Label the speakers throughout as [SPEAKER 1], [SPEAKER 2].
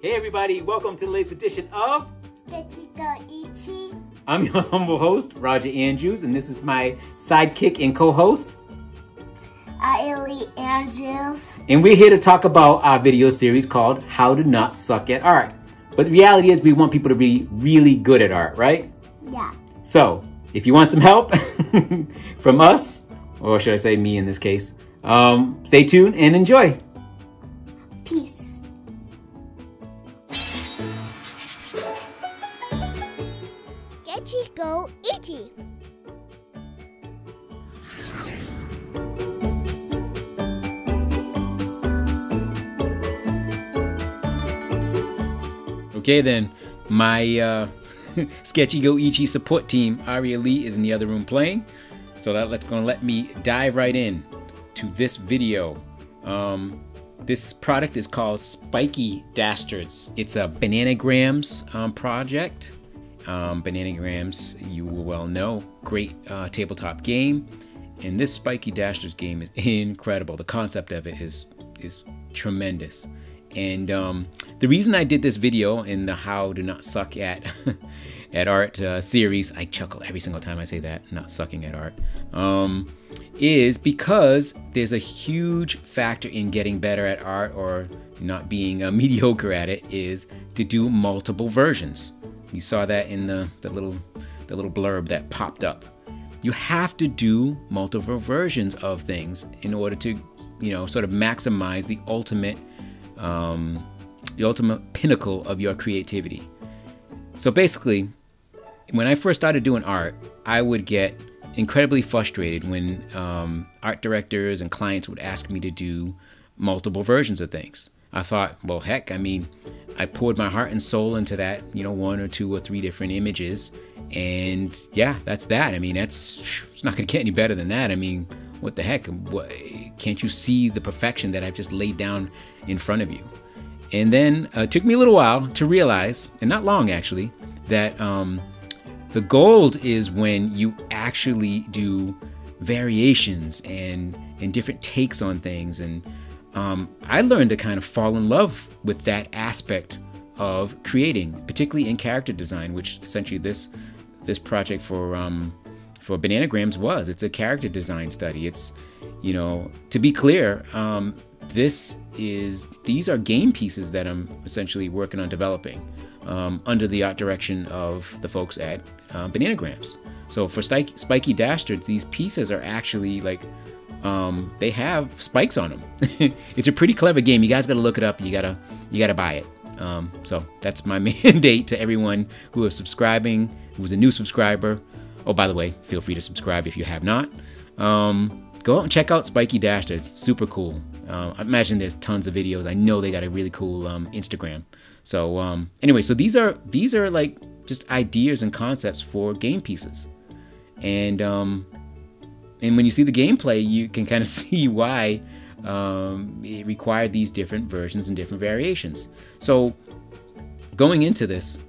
[SPEAKER 1] Hey everybody, welcome to the latest edition of
[SPEAKER 2] sketchyGOichie.
[SPEAKER 1] I'm your humble host, Roger Andrews, and this is my sidekick and co-host,
[SPEAKER 2] Ellie Andrews.
[SPEAKER 1] And we're here to talk about our video series called How to Not Suck at Art. But the reality is we want people to be really good at art, right?
[SPEAKER 2] Yeah.
[SPEAKER 1] So, if you want some help from us, or should I say me in this case, stay tuned and enjoy.
[SPEAKER 2] Peace. sketchyGOichie.
[SPEAKER 1] Okay then, my sketchyGOichie support team, Aria Lee, is in the other room playing. So that's gonna let me dive right in to this video. This product is called Spiky Dastards. It's a Bananagrams project. Bananagrams, you will well know, great tabletop game. And this Spiky Dastards game is incredible. The concept of it is tremendous. And the reason I did this video in the How to Not Suck at at Art series, I chuckle every single time I say that, not sucking at art, is because there's a huge factor in getting better at art or not being mediocre at it is to do multiple versions. You saw that in the little blurb that popped up. You have to do multiple versions of things in order to, you know, sort of maximize the ultimate pinnacle of your creativity. So basically, when I first started doing art, I would get incredibly frustrated when art directors and clients would ask me to do multiple versions of things. I thought, well, heck, I mean, I poured my heart and soul into that, you know, 1 or 2 or 3 different images, and yeah, that's that. I mean, it's not gonna get any better than that. I mean, what the heck? Can't you see the perfection that I've just laid down in front of you? And then it took me a little while to realize, and not long actually, that the gold is when you actually do variations and different takes on things. And I learned to kind of fall in love with that aspect of creating, particularly in character design, which essentially this project for Bananagrams was. It's a character design study. It's, you know, to be clear, these are game pieces that I'm essentially working on developing under the art direction of the folks at Bananagrams. So for Spiky Dastards, these pieces are actually like, they have spikes on them. It's a pretty clever game. You guys got to look it up. You gotta buy it. So that's my mandate to everyone who is subscribing, who's a new subscriber. Oh, by the way, feel free to subscribe if you have not. Go out and check out Spiky Dastards. Super cool. I imagine there's tons of videos. I know they got a really cool Instagram. So anyway, so these are like just ideas and concepts for game pieces. And when you see the gameplay, you can kind of see why it required these different versions and different variations. So going into this,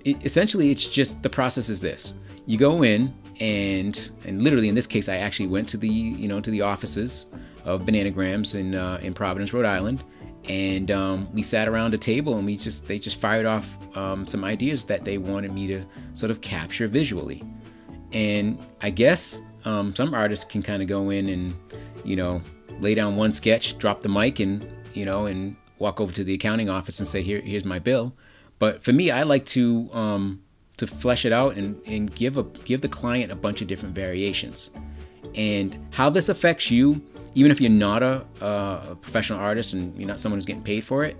[SPEAKER 1] essentially it's just, the process is this. You go in and literally in this case, I actually went to the offices of Bananagrams in Providence, Rhode Island, and we sat around a table and they just fired off some ideas that they wanted me to sort of capture visually. And I guess some artists can kind of go in and, you know, lay down one sketch, drop the mic, and, you know, and walk over to the accounting office and say, here's my bill. But for me, I like to flesh it out and give the client a bunch of different variations. And how this affects you, even if you're not a professional artist and you're not someone who's getting paid for it,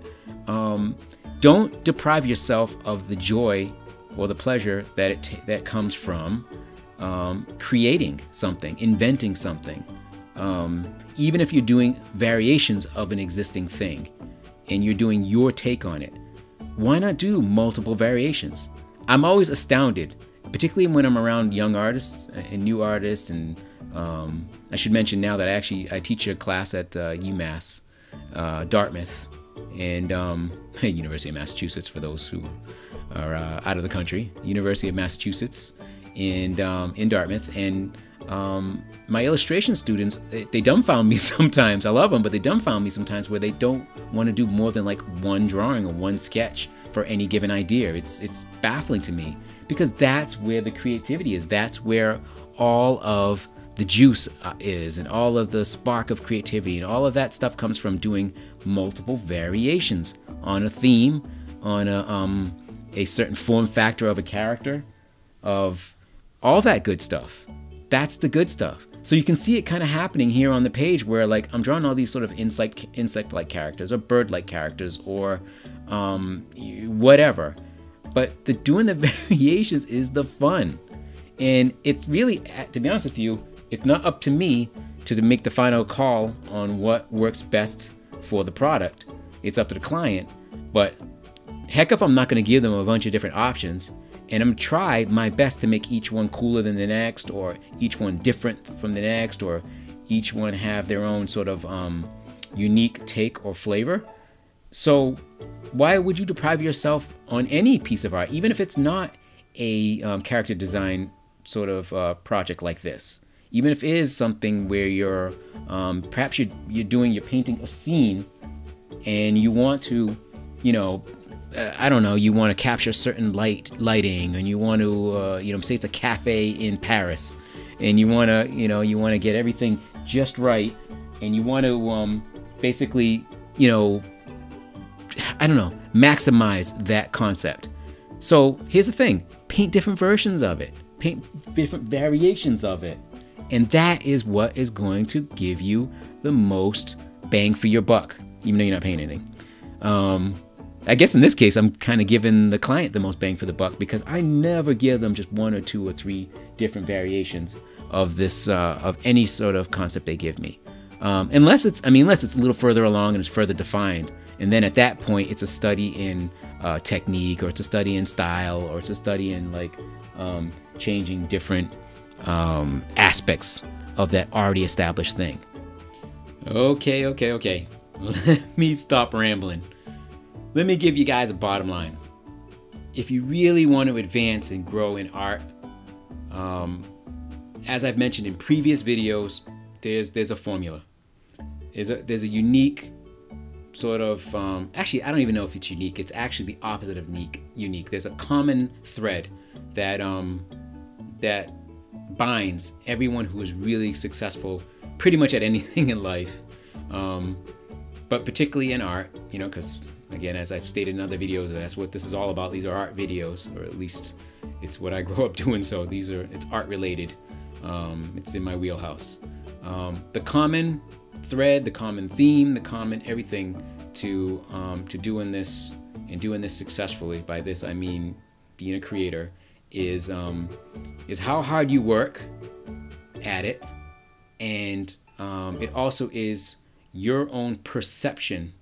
[SPEAKER 1] don't deprive yourself of the joy or the pleasure that comes from creating something, inventing something. Even if you're doing variations of an existing thing and you're doing your take on it, why not do multiple variations? I'm always astounded, particularly when I'm around young artists and new artists. And I should mention now that I teach a class at UMass, Dartmouth, and University of Massachusetts for those who are out of the country, University of Massachusetts in Dartmouth. And my illustration students, they dumbfound me sometimes. I love them, but they dumbfound me sometimes where they don't want to do more than like one drawing or one sketch for any given idea. It's baffling to me, because that's where the creativity is. That's where all of the juice is, and all of the spark of creativity, and all of that stuff comes from doing multiple variations on a theme, on a certain form factor of a character, of all that good stuff. That's the good stuff. So you can see it kind of happening here on the page, where like I'm drawing all these sort of insect-like characters, or bird-like characters, or whatever. But doing the variations is the fun. And it's really, to be honest with you, it's not up to me to make the final call on what works best for the product. It's up to the client. But heck if I'm not going to give them a bunch of different options, and I'm going to try my best to make each one cooler than the next, or each one different from the next, or each one have their own sort of unique take or flavor. So why would you deprive yourself on any piece of art, even if it's not a character design sort of project like this? Even if it is something where you're perhaps you're painting a scene, and you want to, I don't know, you want to capture certain lighting, and you want to, say it's a cafe in Paris, and you want to get everything just right, and you want to basically, I don't know, maximize that concept. So here's the thing: paint different versions of it, paint different variations of it, and that is what is going to give you the most bang for your buck, even though you're not paying anything. I guess in this case, I'm kind of giving the client the most bang for the buck, because I never give them just 1 or 2 or 3 different variations of this, of any sort of concept they give me. Unless it's a little further along and it's further defined. And then at that point, it's a study in technique, or it's a study in style, or it's a study in like changing different aspects of that already established thing. Okay. Let me stop rambling. Let me give you guys a bottom line. If you really want to advance and grow in art, as I've mentioned in previous videos, there's a formula. There's a unique sort of, actually I don't even know if it's unique. It's actually the opposite of unique. There's a common thread that that binds everyone who is really successful pretty much at anything in life, but particularly in art, because again, as I've stated in other videos, that's what this is all about. These are art videos, or at least it's what I grew up doing. So it's art related. It's in my wheelhouse. The common thread, the common theme, the common everything to doing this and doing this successfully. By this I mean being a creator, is how hard you work at it, and it also is your own perception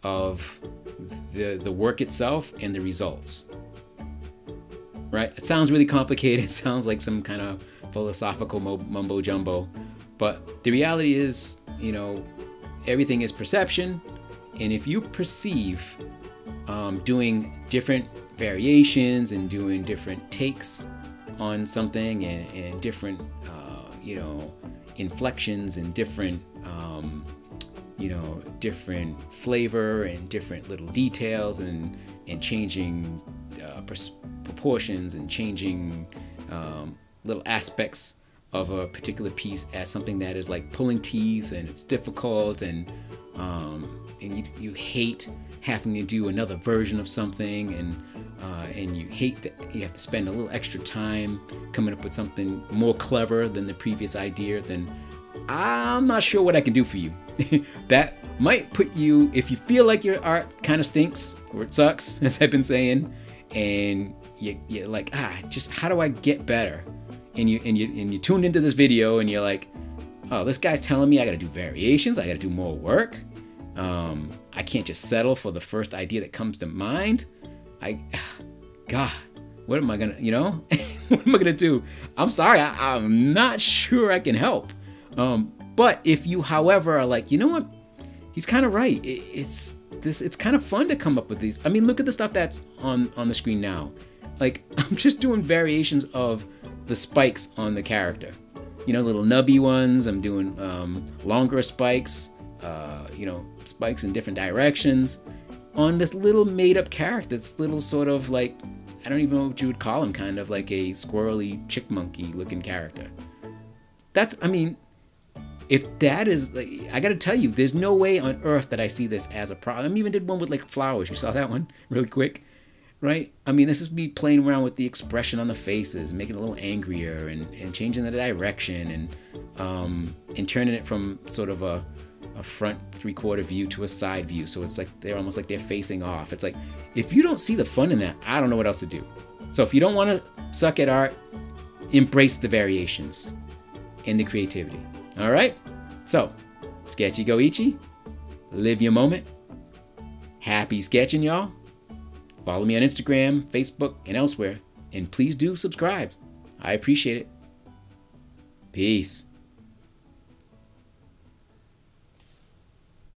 [SPEAKER 1] of the work itself and the results. Right? It sounds really complicated. It sounds like some kind of philosophical mumbo jumbo, but the reality is, everything is perception. And if you perceive doing different variations and doing different takes on something, and different inflections, and different different flavor, and different little details, and changing proportions, and changing little aspects of a particular piece as something that is like pulling teeth, and it's difficult, and you hate having to do another version of something, and you hate that you have to spend a little extra time coming up with something more clever than the previous idea, then I'm not sure what I can do for you. That might put you, if you feel like your art kind of stinks, or it sucks, as I've been saying, and you're like, just how do I get better? And you tuned into this video, and you're like, oh, this guy's telling me I gotta do variations, I gotta do more work. I can't just settle for the first idea that comes to mind. God, what am I gonna, what am I gonna do? I'm sorry, I'm not sure I can help. But if you, however, are like, you know what, he's kind of right. It's kind of fun to come up with these. I mean, look at the stuff that's on the screen now. Like, I'm just doing variations of the spikes on the character. you know, little nubby ones. I'm doing longer spikes, you know, spikes in different directions on this little made-up character. This little sort of like, I don't even know what you would call him, kind of like a squirrely chickmonkey looking character. That's, I mean, if that is, like, I gotta tell you, there's no way on earth that I see this as a problem. I even did one with like flowers. You saw that one really quick, right? I mean, this is me playing around with the expression on the faces, making it a little angrier, and changing the direction, and turning it from sort of a front 3/4 view to a side view, so it's like they're almost like they're facing off. It's like, if you don't see the fun in that, I don't know what else to do. So if you don't want to suck at art, embrace the variations and the creativity. All right, so sketchyGOichie, live your moment. Happy sketching, y'all. Follow me on Instagram, Facebook, and elsewhere, and please do subscribe. I appreciate it. Peace.